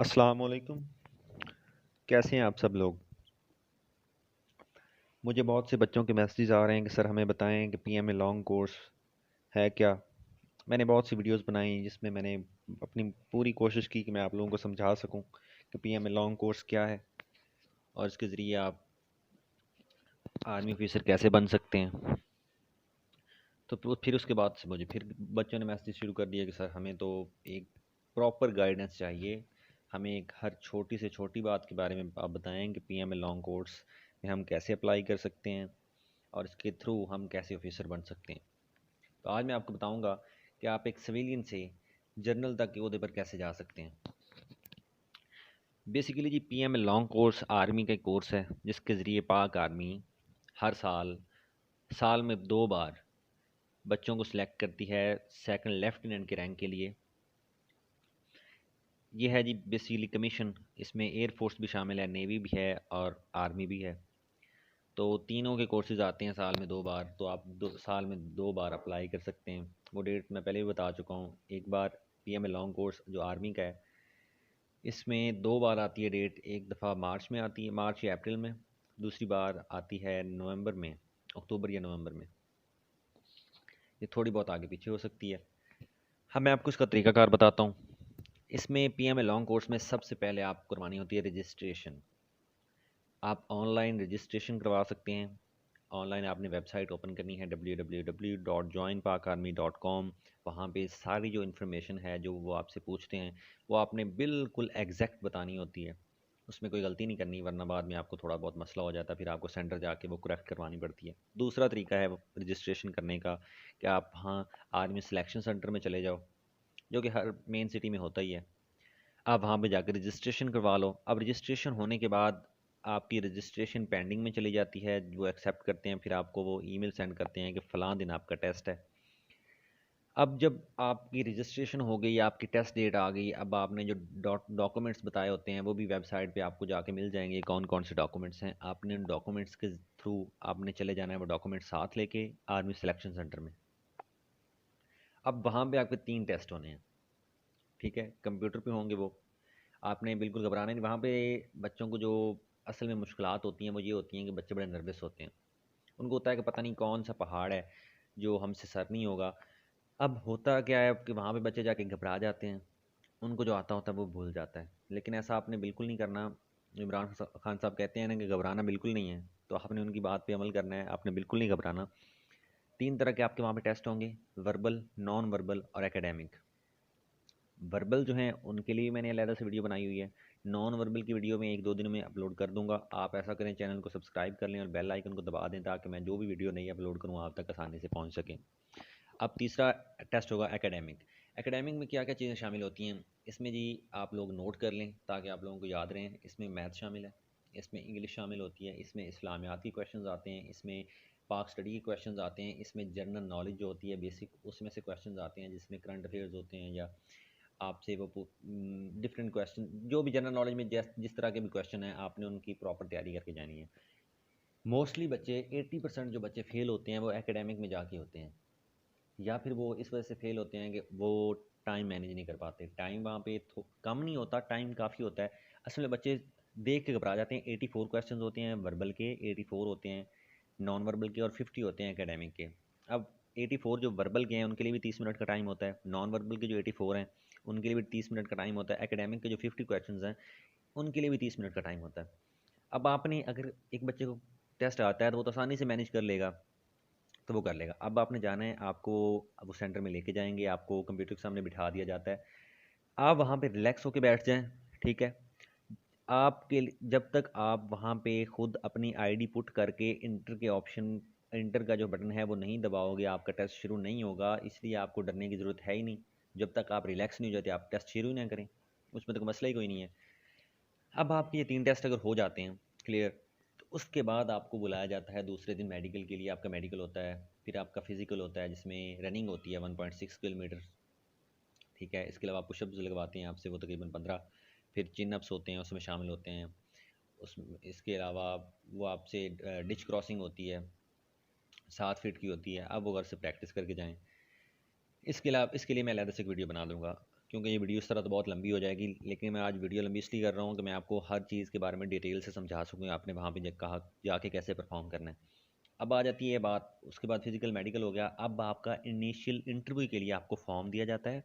अस्सलाम वालेकुम। कैसे हैं आप सब लोग? मुझे बहुत से बच्चों के मैसेजेस आ रहे हैं कि सर हमें बताएं कि पीएमए लॉन्ग कोर्स है क्या। मैंने बहुत सी वीडियोस बनाई जिसमें मैंने अपनी पूरी कोशिश की कि मैं आप लोगों को समझा सकूं कि पीएमए लॉन्ग कोर्स क्या है और इसके ज़रिए आप आर्मी ऑफिसर कैसे बन सकते हैं। तो फिर उसके बाद से मुझे फिर बच्चों ने मैसेज शुरू कर दिया कि सर हमें तो एक प्रॉपर गाइडेंस चाहिए। हमें एक हर छोटी से छोटी बात के बारे में आप बताएं कि पीएमए लॉन्ग कोर्स में हम कैसे अप्लाई कर सकते हैं और इसके थ्रू हम कैसे ऑफिसर बन सकते हैं। तो आज मैं आपको बताऊंगा कि आप एक सिविलियन से जनरल तक के ओहदे पर कैसे जा सकते हैं। बेसिकली जी पीएमए लॉन्ग कोर्स आर्मी का कोर्स है जिसके ज़रिए पाक आर्मी हर साल साल में 2 बार बच्चों को सिलेक्ट करती है सेकंड लेफ्टिनेंट के रैंक के लिए। ये है जी बेसिकली कमीशन। इसमें एयर फोर्स भी शामिल है, नेवी भी है और आर्मी भी है। तो तीनों के कोर्सेज आते हैं साल में 2 बार, तो आप साल में 2 बार अप्लाई कर सकते हैं। वो डेट मैं पहले भी बता चुका हूँ। एक बार पीएमए लॉन्ग कोर्स जो आर्मी का है इसमें 2 बार आती है डेट। एक दफ़ा मार्च में आती है, मार्च या अप्रैल में। दूसरी बार आती है नवंबर में, अक्टूबर या नवंबर में। ये थोड़ी बहुत आगे पीछे हो सकती है। हाँ, मैं आपको इसका तरीकाकार बताता हूँ। इसमें पीएमए लॉन्ग कोर्स में सबसे पहले आपको करवानी होती है रजिस्ट्रेशन। आप ऑनलाइन रजिस्ट्रेशन करवा सकते हैं। ऑनलाइन आपने वेबसाइट ओपन करनी है www.joinpakarmy.com। वहाँ पे सारी जो इन्फॉर्मेशन है जो वो आपसे पूछते हैं वो आपने बिल्कुल एग्जैक्ट बतानी होती है। उसमें कोई गलती नहीं करनी, वरना बाद में आपको थोड़ा बहुत मसला हो जाता है, फिर आपको सेंटर जाके वो करेक्ट करवानी पड़ती है। दूसरा तरीका है रजिस्ट्रेशन करने का कि आप हाँ आर्मी सिलेक्शन सेंटर में चले जाओ, जो कि हर मेन सिटी में होता ही है। आप वहाँ पे जाकर रजिस्ट्रेशन करवा लो। अब रजिस्ट्रेशन होने के बाद आपकी रजिस्ट्रेशन पेंडिंग में चली जाती है। वो एक्सेप्ट करते हैं, फिर आपको वो ईमेल सेंड करते हैं कि फ़लाँ दिन आपका टेस्ट है। अब जब आपकी रजिस्ट्रेशन हो गई, आपकी टेस्ट डेट आ गई, अब आपने जो डॉक्यूमेंट्स बताए होते हैं वो भी वेबसाइट पे आपको जाके मिल जाएंगे कौन कौन से डॉक्यूमेंट्स हैं। आपने उन डॉक्यूमेंट्स के थ्रू आपने चले जाना है वो डॉक्यूमेंट साथ लेके आर्मी सिलेक्शन सेंटर में। अब वहाँ पे आपके 3 टेस्ट होने हैं, ठीक है, कंप्यूटर पे होंगे वो। आपने बिल्कुल घबराना नहीं। वहाँ पे बच्चों को जो असल में मुश्किलात होती हैं वो ये होती हैं कि बच्चे बड़े नर्वस होते हैं। उनको होता है कि पता नहीं कौन सा पहाड़ है जो हमसे सर नहीं होगा। अब होता क्या है कि वहाँ पे बच्चे जाके घबरा जाते हैं, उनको जो आता होता है वो भूल जाता है। लेकिन ऐसा आपने बिल्कुल नहीं करना। इमरान खान साहब कहते हैं ना कि घबराना बिल्कुल नहीं है, तो आपने उनकी बात पे अमल करना है, आपने बिल्कुल नहीं घबराना। 3 तरह के आपके वहाँ पे टेस्ट होंगे, वर्बल, नॉन वर्बल और एकेडमिक। वर्बल जो हैं उनके लिए मैंने अलग से वीडियो बनाई हुई है। नॉन वर्बल की वीडियो मैं 1-2 दिन में अपलोड कर दूंगा। आप ऐसा करें, चैनल को सब्सक्राइब कर लें और बेल आइकन को दबा दें ताकि मैं जो भी वीडियो नहीं अपलोड करूँ आप तक आसानी से पहुँच सकें। अब तीसरा टेस्ट होगा एकेडमिक। एकेडमिक में क्या क्या चीज़ें शामिल होती हैं इसमें जी, आप लोग नोट कर लें ताकि आप लोगों को याद रहें। इसमें मैथ शामिल है, इसमें इंग्लिश शामिल होती है, इसमें इस्लामियात के क्वेश्चंस आते हैं, इसमें पाक स्टडी के क्वेश्चंस आते हैं, इसमें जनरल नॉलेज जो होती है बेसिक उसमें से क्वेश्चंस आते हैं, जिसमें करंट अफेयर्स होते हैं या आपसे वो डिफरेंट क्वेश्चन जो भी जनरल नॉलेज में जिस तरह के भी क्वेश्चन है आपने उनकी प्रॉपर तैयारी करके जानी है। मोस्टली बच्चे 80% जो बच्चे फेल होते हैं वो एकेडमिक में जाके होते हैं, या फिर वो इस वजह से फेल होते हैं कि वो टाइम मैनेज नहीं कर पाते। टाइम वहाँ पे कम नहीं होता, टाइम काफ़ी होता है। असल में बच्चे देख के घबरा जाते हैं। 84 क्वेश्चन होते हैं वर्बल के, 84 होते हैं नॉन वर्बल के और 50 होते हैं एकेडमिक के। अब 84 जो वर्बल के हैं उनके लिए भी 30 मिनट का टाइम होता है, नॉन वर्बल के जो 84 हैं उनके लिए भी 30 मिनट का टाइम होता है, एकेडमिक के जो 50 क्वेश्चन हैं उनके लिए भी 30 मिनट का टाइम होता है। अब आपने अगर एक बच्चे को टेस्ट आता है तो वो तो आसानी से मैनेज कर लेगा, तो वो कर लेगा। अब आपने जाना है, आपको अब उस सेंटर में लेके जाएंगे, आपको कंप्यूटर के सामने बिठा दिया जाता है। आप वहाँ पे रिलैक्स होके बैठ जाएं, ठीक है। जब तक आप वहाँ पे खुद अपनी आईडी पुट करके इंटर के ऑप्शन, इंटर का जो बटन है वो नहीं दबाओगे आपका टेस्ट शुरू नहीं होगा। इसलिए आपको डरने की ज़रूरत है ही नहीं। जब तक आप रिलैक्स नहीं हो जाते आप टेस्ट शुरू ही ना करें, उसमें तो कोई मसला ही कोई नहीं है। अब आपके ये 3 टेस्ट अगर हो जाते हैं क्लियर, तो उसके बाद आपको बुलाया जाता है दूसरे दिन मेडिकल के लिए। आपका मेडिकल होता है, फिर आपका फिजिकल होता है जिसमें रनिंग होती है 1.6 किलोमीटर, ठीक है। इसके अलावा पुशअप्स लगवाते हैं आपसे वो तकरीबन 15। फिर चिन अप्स होते हैं उसमें शामिल होते हैं। उस इसके अलावा वो आपसे डिच क्रॉसिंग होती है 7 फीट की होती है। अब वो घर से प्रैक्टिस करके जाएँ। इसके अलावा इसके लिए मैं अलग से एक वीडियो बना दूंगा। क्योंकि ये वीडियो इस तरह तो बहुत लंबी हो जाएगी, लेकिन मैं आज वीडियो लंबी इसलिए कर रहा हूँ कि मैं आपको हर चीज़ के बारे में डिटेल से समझा सकूँ आपने वहाँ पे कहा जाके कैसे परफॉर्म करना है। अब आ जाती है बात, उसके बाद फिजिकल मेडिकल हो गया। अब आपका इनिशियल इंटरव्यू के लिए आपको फॉर्म दिया जाता है,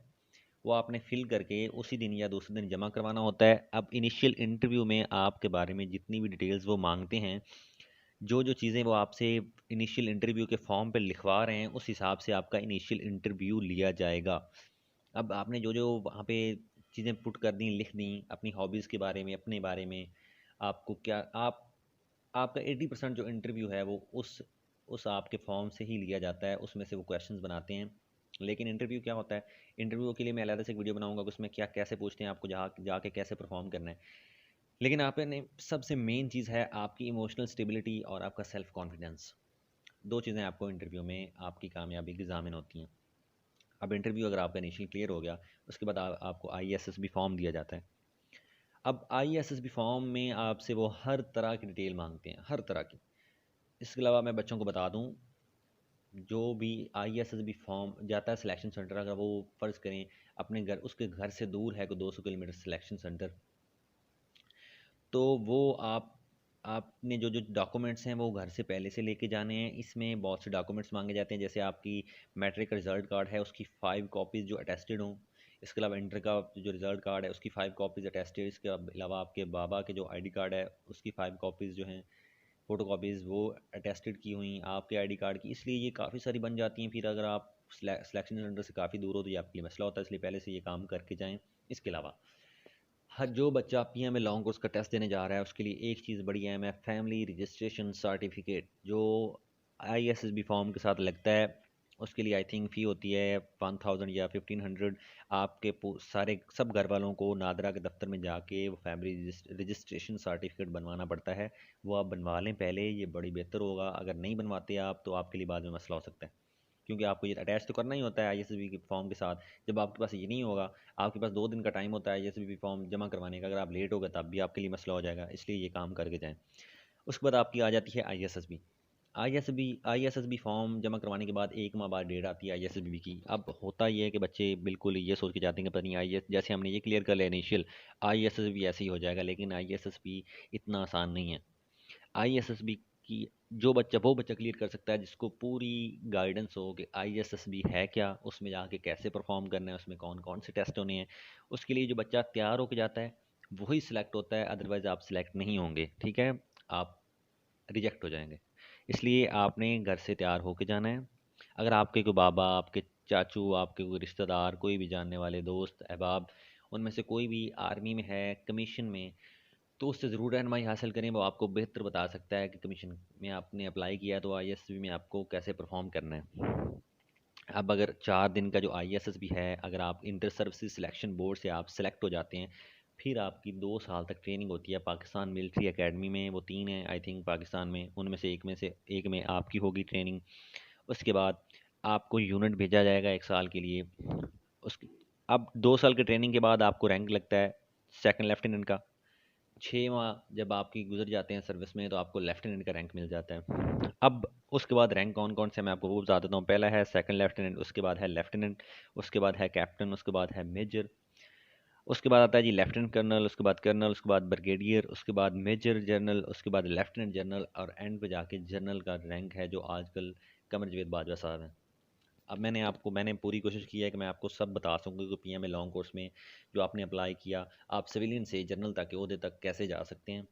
वो आपने फिल करके उसी दिन या दूसरे दिन जमा करवाना होता है। अब इनिशियल इंटरव्यू में आपके बारे में जितनी भी डिटेल्स वो मांगते हैं, जो जो चीज़ें वो आपसे इनिशियल इंटरव्यू के फॉर्म पे लिखवा रहे हैं, उस हिसाब से आपका इनिशियल इंटरव्यू लिया जाएगा। अब आपने जो जो वहाँ पे चीज़ें पुट कर दी, लिख दी अपनी हॉबीज़ के बारे में, अपने बारे में, आपको क्या आपका 80% जो इंटरव्यू है वो उस आपके फॉर्म से ही लिया जाता है, उसमें से वो क्वेश्चंस बनाते हैं। लेकिन इंटरव्यू क्या होता है, इंटरव्यू के लिए मैं अलग से एक वीडियो बनाऊंगा कि उसमें क्या कैसे पूछते हैं आपको, जहाँ जाके कैसे परफॉर्म करना है। लेकिन आपने सबसे मेन चीज़ है आपकी इमोशनल स्टेबिलिटी और आपका सेल्फ कॉन्फिडेंस। दो चीज़ें आपको इंटरव्यू में आपकी कामयाबी की ज़ामिन होती हैं। अब इंटरव्यू अगर आपका इनिशियल क्लियर हो गया, उसके बाद आपको ISSB फॉर्म दिया जाता है। अब ISSB फॉर्म में आपसे वो हर तरह की डिटेल मांगते हैं, हर तरह की। इसके अलावा मैं बच्चों को बता दूं, जो भी ISSB फॉर्म जाता है सिलेक्शन सेंटर, अगर वो फ़र्ज़ करें अपने घर, उसके घर से दूर है कोई 200 किलोमीटर सिलेक्शन सेंटर, तो वो आपने जो जो डॉक्यूमेंट्स हैं वो घर से पहले से लेके जाने हैं। इसमें बहुत से डॉक्यूमेंट्स मांगे जाते हैं, जैसे आपकी मैट्रिक का रिजल्ट कार्ड है उसकी 5 कॉपीज़ जो अटेस्टेड हों। इसके अलावा इंटर का जो रिजल्ट कार्ड है उसकी 5 कॉपीज़ अटेस्टेड। इसके अलावा आपके बाबा के जो ID कार्ड है उसकी 5 कॉपीज़ जो हैं फ़ोटो कॉपीज़ वो अटेस्टेड की हुई आपके ID कार्ड की। इसलिए ये काफ़ी सारी बन जाती हैं। फिर अगर आप सिलेक्शन सेंटर से काफ़ी दूर हो तो ये आपके लिए मसला होता है, इसलिए पहले से ये काम करके जाएँ। इसके अलावा हर जो बच्चा PMA लॉन्ग कोर्स का टेस्ट देने जा रहा है उसके लिए एक चीज़ बड़ी अहम है, फैमिली रजिस्ट्रेशन सर्टिफिकेट, जो ISSB फॉर्म के साथ लगता है। उसके लिए आई थिंक फ़ी होती है 1000 या 1500। आपके सारे सब घर वालों को नादरा के दफ्तर में जाके वो फैमिली रजिस्ट्रेशन सर्टिफिकेट बनवाना पड़ता है। वो आप बनवा लें पहले, ये बड़ी बेहतर होगा। अगर नहीं बनवाते आप तो आपके लिए बाद में मसला हो सकता है, क्योंकि आपको ये अटैच तो करना ही होता है ISSB के फॉर्म के साथ। जब आपके पास ये नहीं होगा, आपके पास 2 दिन का टाइम होता है ISSB फॉर्म जमा करवाने का, अगर आप लेट हो गए तब भी आपके लिए मसला हो जाएगा, इसलिए ये काम करके जाएँ। उसके बाद आपकी आ जाती है ISSB फॉर्म जमा करवाने के बाद 1 माह बाद डेट आती है ISSB की। अब होता ये है कि बच्चे बिल्कुल ये सोच के जाते हैं कि पता नहीं IS जैसे हमने ये क्लियर कर लिया इनिशियल, ISSB ऐसे ही हो जाएगा, लेकिन ISSB इतना आसान नहीं है। ISSB की वो बच्चा क्लियर कर सकता है जिसको पूरी गाइडेंस हो कि ISSB है क्या, उसमें जाके कैसे परफॉर्म करना है, उसमें कौन कौन से टेस्ट होने हैं। उसके लिए जो बच्चा तैयार होकर जाता है वही सिलेक्ट होता है, अदरवाइज़ आप सिलेक्ट नहीं होंगे, ठीक है, आप रिजेक्ट हो जाएंगे। इसलिए आपने घर से तैयार होके जाना है। अगर आपके कोई बाबा, आपके चाचू, आपके कोई रिश्तेदार, कोई भी जानने वाले दोस्त अहबाब, उनमें से कोई भी आर्मी में है, कमीशन में, तो उससे ज़रूर रहनुमाई हासिल करें। वो आपको बेहतर बता सकता है कि कमीशन में आपने अप्लाई किया तो ISSB में आपको कैसे परफॉर्म करना है। अब अगर 4 दिन का जो ISSB है, अगर आप इंटर सर्विसेज सिलेक्शन बोर्ड से आप सेलेक्ट हो जाते हैं, फिर आपकी 2 साल तक ट्रेनिंग होती है पाकिस्तान मिलिट्री एकेडमी में। वो 3 हैं आई थिंक पाकिस्तान में, उनमें से एक में आपकी होगी ट्रेनिंग। उसके बाद आपको यूनिट भेजा जाएगा 1 साल के लिए। उसके अब 2 साल की ट्रेनिंग के बाद आपको रैंक लगता है सेकंड लेफ्टिनेंट का। 6 माह जब आपकी गुजर जाते हैं सर्विस में तो आपको लेफ्टिनेंट का रैंक मिल जाता है। अब उसके बाद रैंक कौन कौन से मैं आपको वो बता देता हूँ। पहला है सेकंड लेफ्टिनेंट, उसके बाद है लेफ्टिनेंट, उसके बाद है कैप्टन, उसके बाद है मेजर, उसके बाद आता है जी लेफ्टिनेंट कर्नल, उसके बाद कर्नल, उसके बाद ब्रिगेडियर, उसके बाद मेजर जनरल, उसके बाद लेफ्टिनेंट जनरल, और एंड पे जाके जनरल का रैंक है जो आजकल कमर जावेद बाजवा साहब हैं। अब मैंने पूरी कोशिश की है कि मैं आपको सब बता सकूँ कि PMA लॉन्ग कोर्स में जो आपने अप्लाई किया, आप सिविलियन से जनरल तक के ओहदे तक कैसे जा सकते हैं।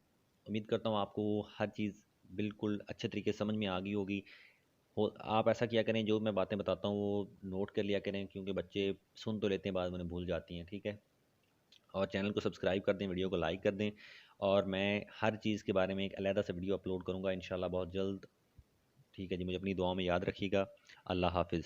उम्मीद करता हूँ आपको हर चीज़ बिल्कुल अच्छे तरीके से समझ में आ गई होगी। हो आप ऐसा किया करें, जो मैं बातें बताता हूँ वो नोट कर लिया करें, क्योंकि बच्चे सुन तो लेते हैं, बाद में उन्हें भूल जाती हैं, ठीक है। और चैनल को सब्सक्राइब कर दें, वीडियो को लाइक कर दें, और मैं हर चीज़ के बारे में एक अलहदा सा वीडियो अपलोड करूँगा इंशाल्लाह बहुत जल्द। ठीक है जी, मुझे अपनी दुआओं में याद रखिएगा। अल्लाह हाफिज़।